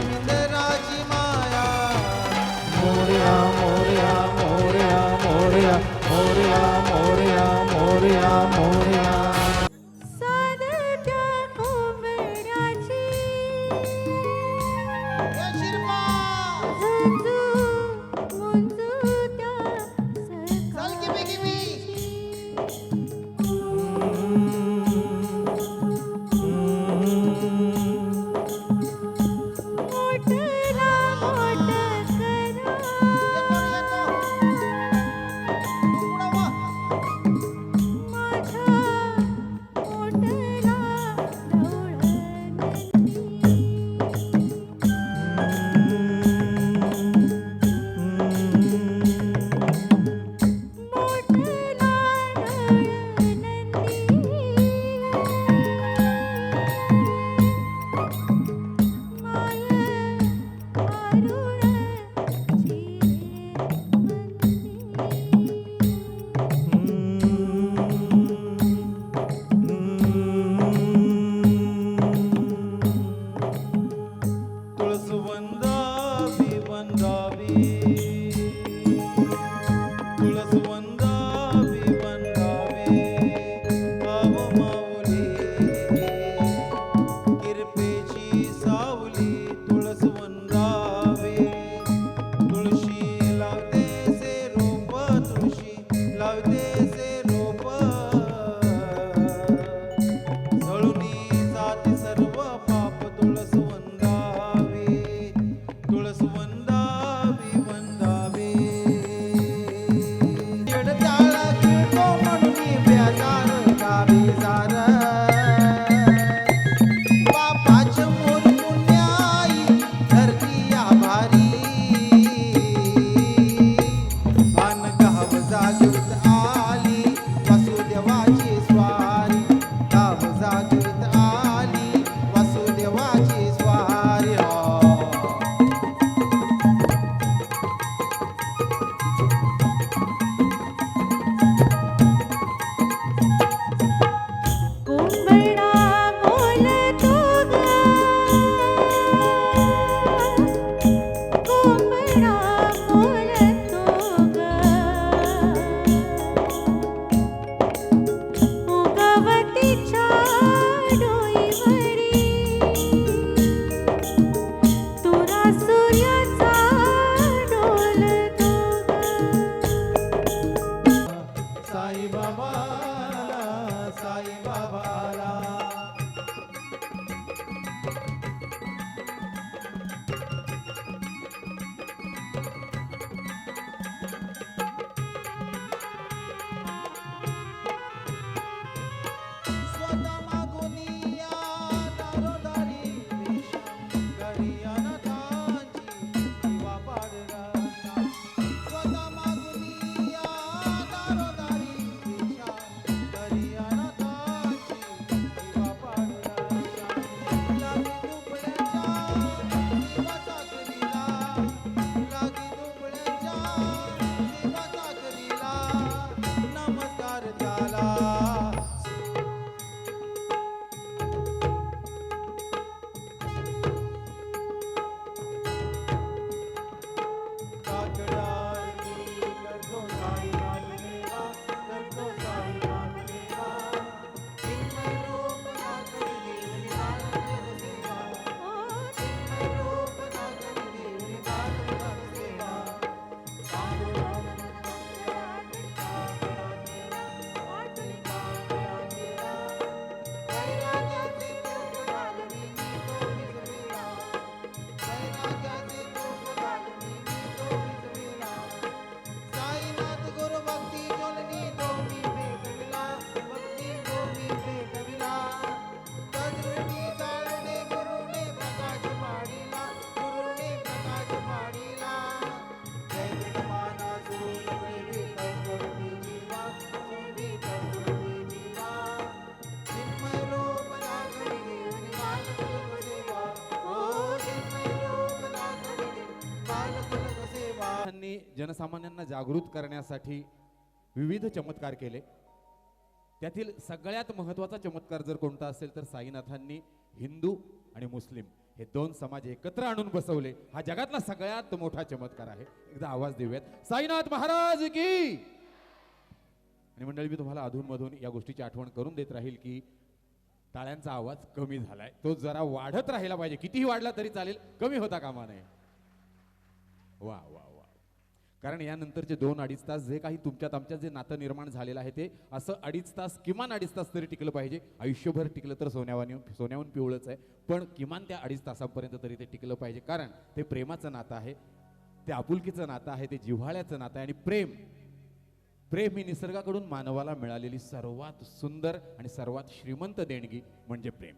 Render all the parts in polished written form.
रविंद्राची माया मोरया मोरया मोरया मोरया मोरया मोरया मोरया मोरया साध्या कोंबड्याची या शिरपा झुंजू मुंजू त्या चल गिबी गिबी मोठला मोठ जनसामान्यांना जागृत करण्यासाठी विविध चमत्कार केले. त्यातील सगळ्यात महत्त्वाचा चमत्कार जर कोणता असेल तर साईनाथांनी हिंदू आणि मुस्लिम हे दोन समाज एकत्र आणून बसवले. हा जगातला सगळ्यात मोठा चमत्कार आहे. एकदा आवाज देऊयात साईनाथ महाराज की. आणि मंडळी, मी तुम्हाला अधूनमधून या गोष्टीची आठवण करून देत राहील की टाळ्यांचा आवाज कमी झालाय. तो जरा वाढत राहिला पाहिजे. कितीही वाढला तरी चालेल, कमी होता कामा नये. वा वा वा. कारण यानंतरचे 2-2.5 तास जे काही तुमच्यात आमच्यात जे नातं निर्माण झालेलं आहे ते असं 2.5 तास, किमान 2.5 तास तरी टिकलं पाहिजे. आयुष्यभर टिकलं तर सोन्याहून पिवळंच आहे, पण किमान त्या 2.5 तासापर्यंत तरी ते टिकलं पाहिजे. कारण ते प्रेमाचं नातं आहे, ते आपुलकीचं नातं आहे, ते जिव्हाळ्याचं नातं आहे. आणि प्रेम ही निसर्गाकडून मानवाला मिळालेली सर्वात सुंदर आणि सर्वात श्रीमंत देणगी म्हणजे प्रेम.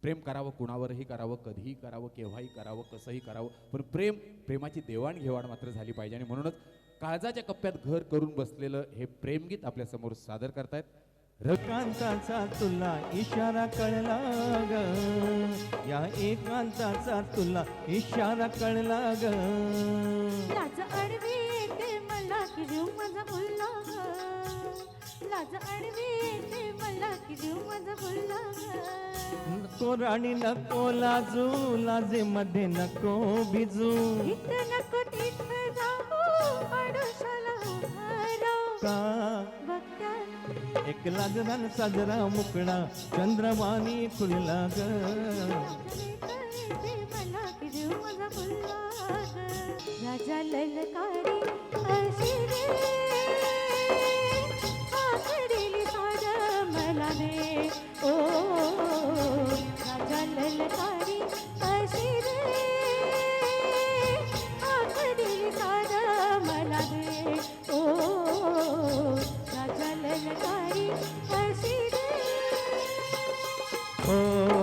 प्रेम करावं, कुणावरही करावं, कधीही करावं, केव्हाही करावं, कसंही करावं, पण प्रेमाची देवाणघेवाण मात्र झाली पाहिजे. आणि म्हणूनच काळजाच्या कप्प्यात घर करून बसलेलं हे प्रेमगीत आपल्या समोर सादर करतायत. एकांताचा तुला इशारा कळला ग, या एकांताचा तुला इशारा कळला ग. लाज अडवी येते मला की जीव माझा बोलला ग. लाज अडवी येते मला की जीव माझा बोलला ग. नको राणी नको लाजू, लाजेमध्ये नको भिजू. इथं नको तिथं जाऊ, आडोशाला उभा राहू. का बघत्यात एक लाजरान साजरा मुकणा चंद्रवाणी खुलला ग. येते मला की जीव माझा बोलला ग. राजा ललकारी अशी रे, आखडीली साड मला दे. ओ राजा ललकारी अशी रे, आखडीली साड मला दे. ओ राजा ललकारी अशी रे. ओ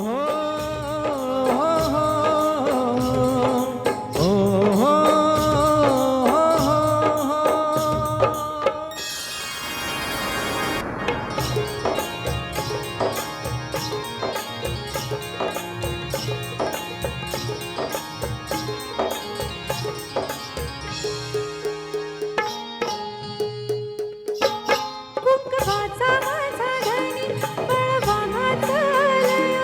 हो हो हो हो हो. कुंकवाचा माझा धनी बळवानाचा लया.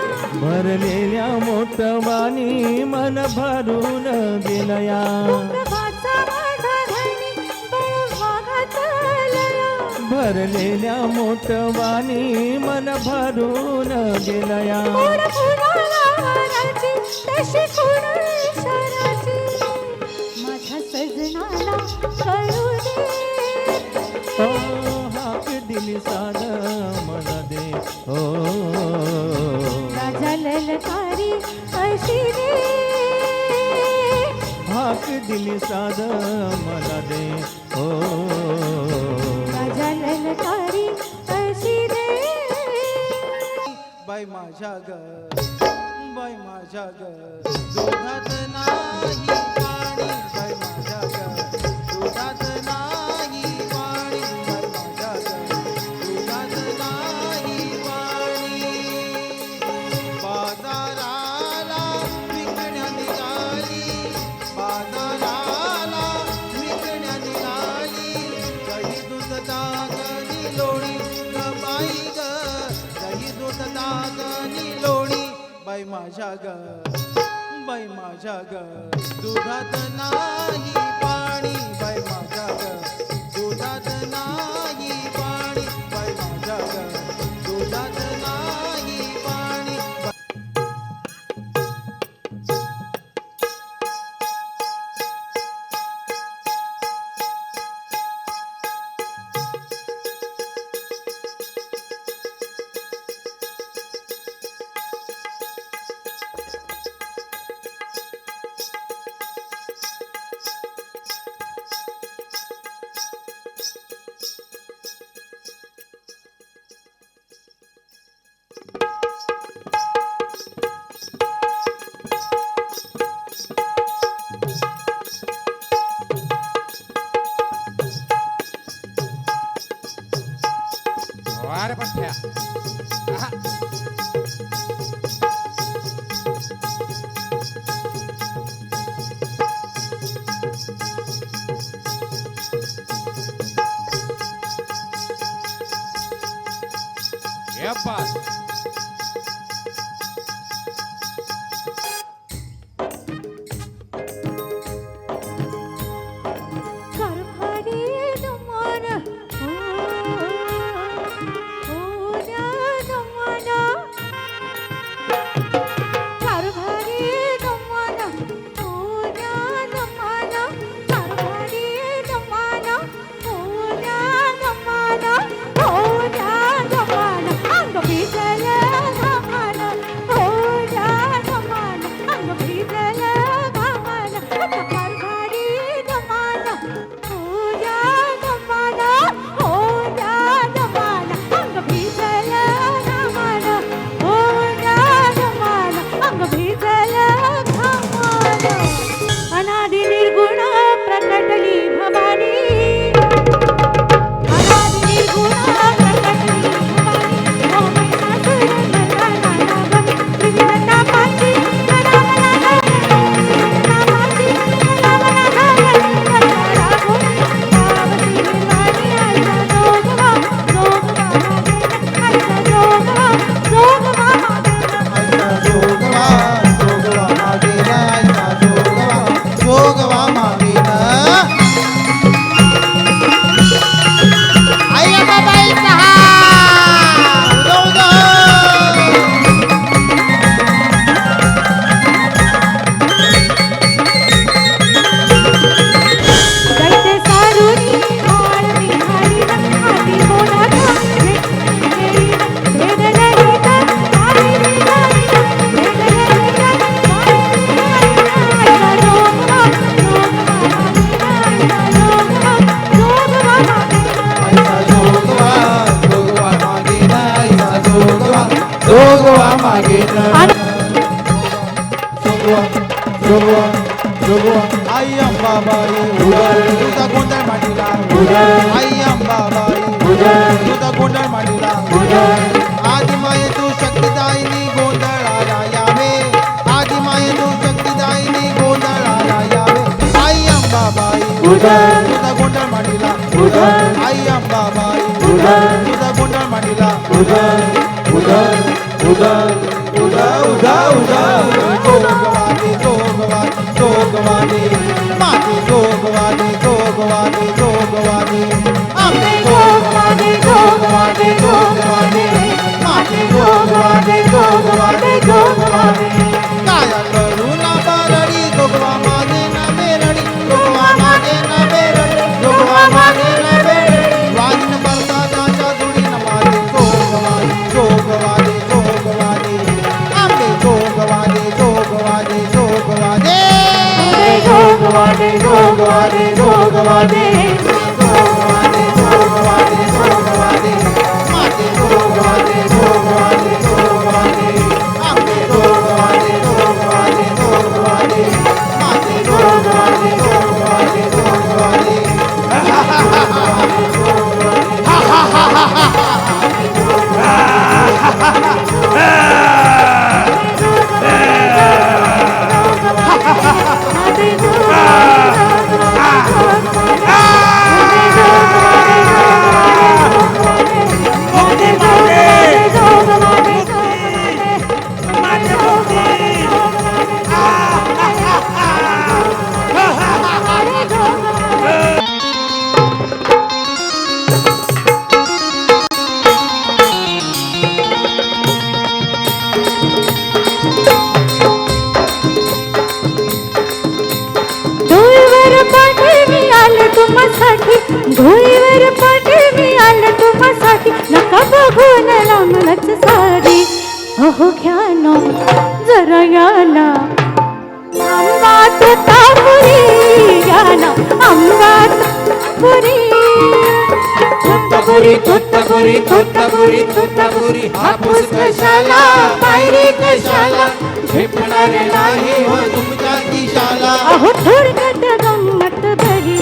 भरलेल्या मोठवानी मन भरून गेलया. कुंकवाचा माझा धनी बळवानाचा लया. भरलेल्या मोठवानी मन भरून गेलया. कोण कुणाला हाराची, तशी कोण इशाराची. माझ्या सजनाला कळू दे. ओ हाक दिली साध मला दे. ओ राजा ललकारी अशी रे, हाक दिली साध मला दे. ओ राजा ललकारी अशी रे. बाई माझ्या ग, बाई माझ्या ग, दुधात नाही पाणी. बाई माझ्या ग, दुधात नाही पाणी. बाई माझ्या ग, दुधात नाही पाणी. बाजाराला विकण्या निघाली, बाजाराला विकण्या निघाली. दही दूध ताकनी लोणी ग बाई ग, दही दूध ताकनी लोणी. बाई माझ्या ग, बाई माझ्या ग, दुधात नाही पाणी. बाई माझ्या ग, दुधात नाही पाणी. बाई माझ्या ग, दुधात नाही पाणी. आई अंबाबाई तुझा गोंधळ मांडीला आई अंबाबाई तुझा गोंधळ मांडीला आदि माये तू शक्तिदायिनी गोंधळाला यावे आदि माये तू शक्तिदायिनी गोंधळाला यावे आई अंबाबाई तुझा गोंधळ मांडीला आई अंबाबाई तुझा गोंधळ मांडीला जोगवादी माती जोगवादी जोगवादी जोगवादी आम्ही जोगवादी जोगवादी जोगवादी माती जोगवादी जोगवादी जोगवादी काया करू ना बारडी जोगवा मागे ना बेरडी जोगवा मागे ना बेरडी जोगवा मागे ना बेरडी वाजन बरसाताच्या धुळीनं माझे जोगवादी जोगवादी जोगवादी आम्ही जोगवादी जोगवादी जोगवादी जोगवादी जोगवादी जोगवादी जोगवादी जोगवादी जोगवादी माती जोगवादी जोगवादी जोगवादी आम्ही जोगवादी जोगवादी जोगवादी माती जोगवादी जोगवादी जोगवादी धुळीवर पाठवी आलं तुम्हासाठी नका बघून लांबलच साडी अहो घ्या ना जरा याना आंबा तोतापुरी याना आंबा तोतापुरी तोतापुरी तोतापुरी तोतापुरी हापूस कशाला पायरी कशाला झेपणारे नाही हो तुमच्या दिशाला अहो थोडक्यात गंमत बरी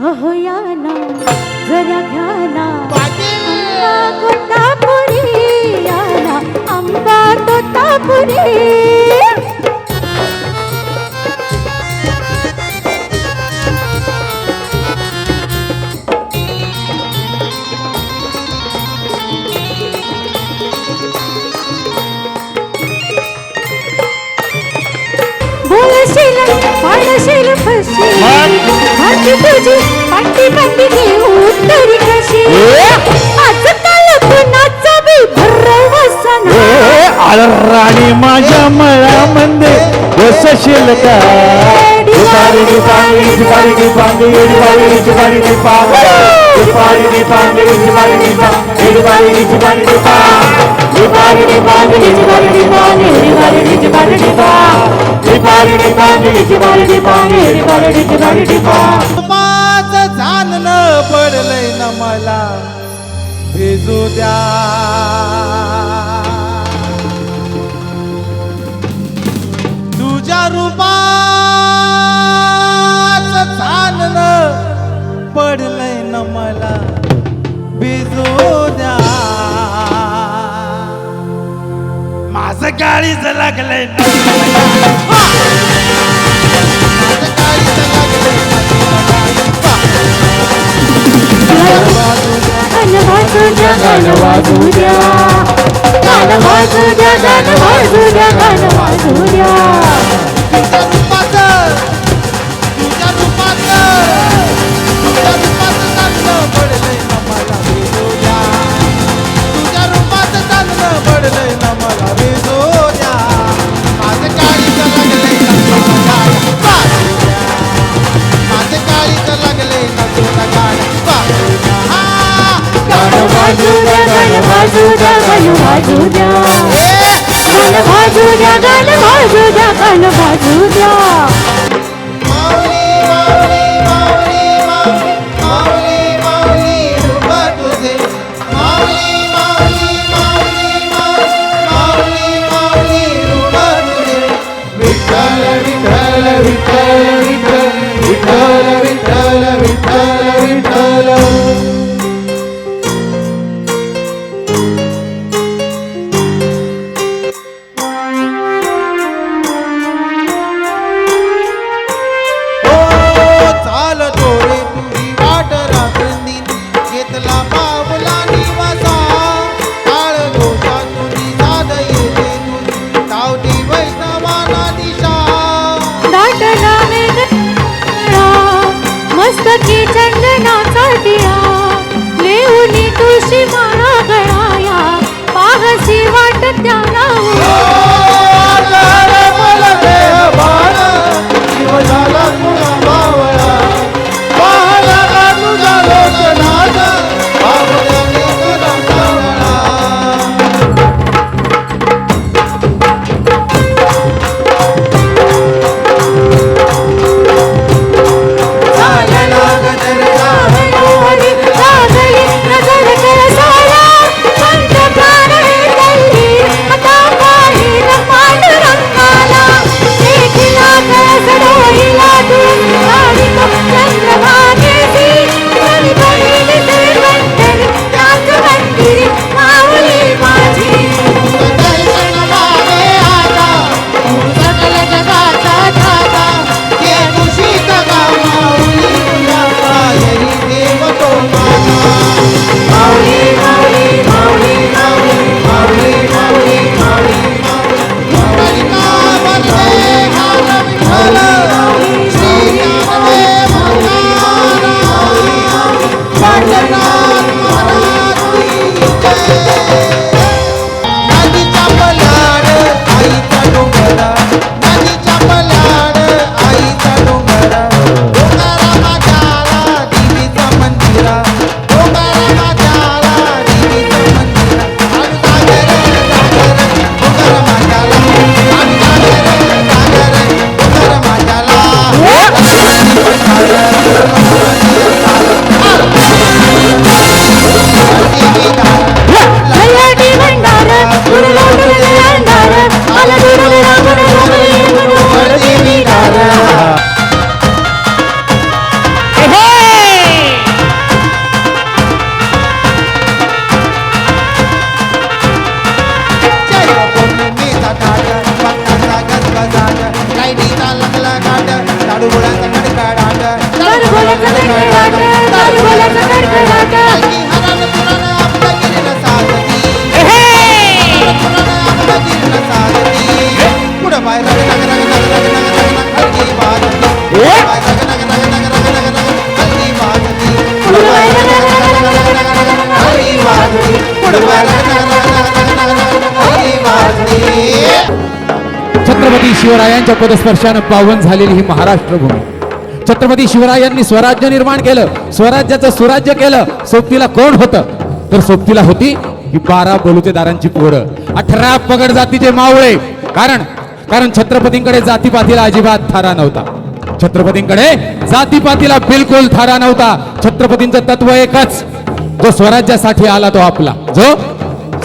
अहो याना जरा घ्याना आंबा तोतापुरी याना आंबा तोतापुरी बोलशील पाडशील फशी माझी तुझी पाटी पाटी घेऊन तरी कशी आजकाल कुणाचा बी भरवसा नाही राणी माझ्या मळामध्ये बसशील का दुपारी दुपारी दुपारी दुपारी दुपारी दुपारी दुपारी दुपारी दुपारी दुपारी दुपारी दुपारी माझं जाणणं पडलंय ना मला भेजू द्या तुझ्या रूपाचं जाणणं पडलंय ना मला भेजू द्या माझं काळीच लागलंय गाणं वाजू द्या गाणं वाजू द्या गाणं वाजू द्या गाणं वाजू द्या तुझ्या रूपाचं चांगलं पडलंय ना मला भेजू द्या तुझ्या रूपाचं चांगलं पडलंय ना मला भेजू द्या माझं काळीच लागलंय ना तुला माझं काळीच लागलंय ना तुला गाणं वाजू द्या गाणं वाजू द्या गाणं वाजू द्या गाणं वाजू द्या गाणं वाजू द्या गाणं वाजू द्या माऊली छत्रपती शिवरायांच्या पदस्पर्शानं पावन झालेली ही महाराष्ट्र भूमी. छत्रपती शिवरायांनी स्वराज्य निर्माण केलं, स्वराज्याचं सुराज्य केलं. सोबतीला कोण होतं? तर सोबतीला होती ही 12 बलुतेदारांची पोरं, 18 पगड जातीचे मावळे. कारण छत्रपतींकडे जातीपातीला अजिबात थारा नव्हता. छत्रपतींकडे जातीपातीला बिलकुल थारा नव्हता. छत्रपतींचं तत्व एकच, जो स्वराज्यासाठी आला तो आपला, जो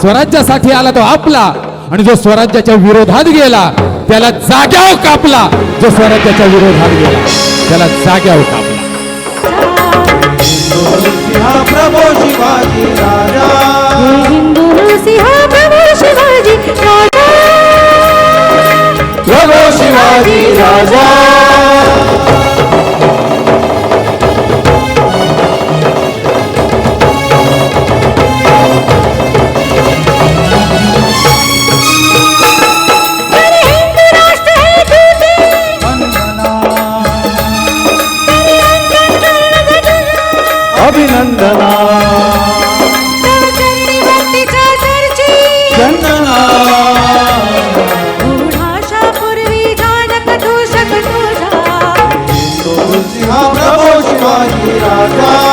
स्वराज्यासाठी आला तो आपला, आणि जो स्वराज्याच्या विरोधात गेला त्याला जाग्यावर कापला. जो स्वराज्याच्या विरोधात गेला त्याला जाग्यावर कापला. सिंह प्रभो शिवाजी राजा हिंदू सिंह प्रभू शिवाजी राजा प्रभो शिवाजी राजा अभिनंदना चंदना पूर्वी जानक तुझा सिंह प्रभो शिवाजी राजा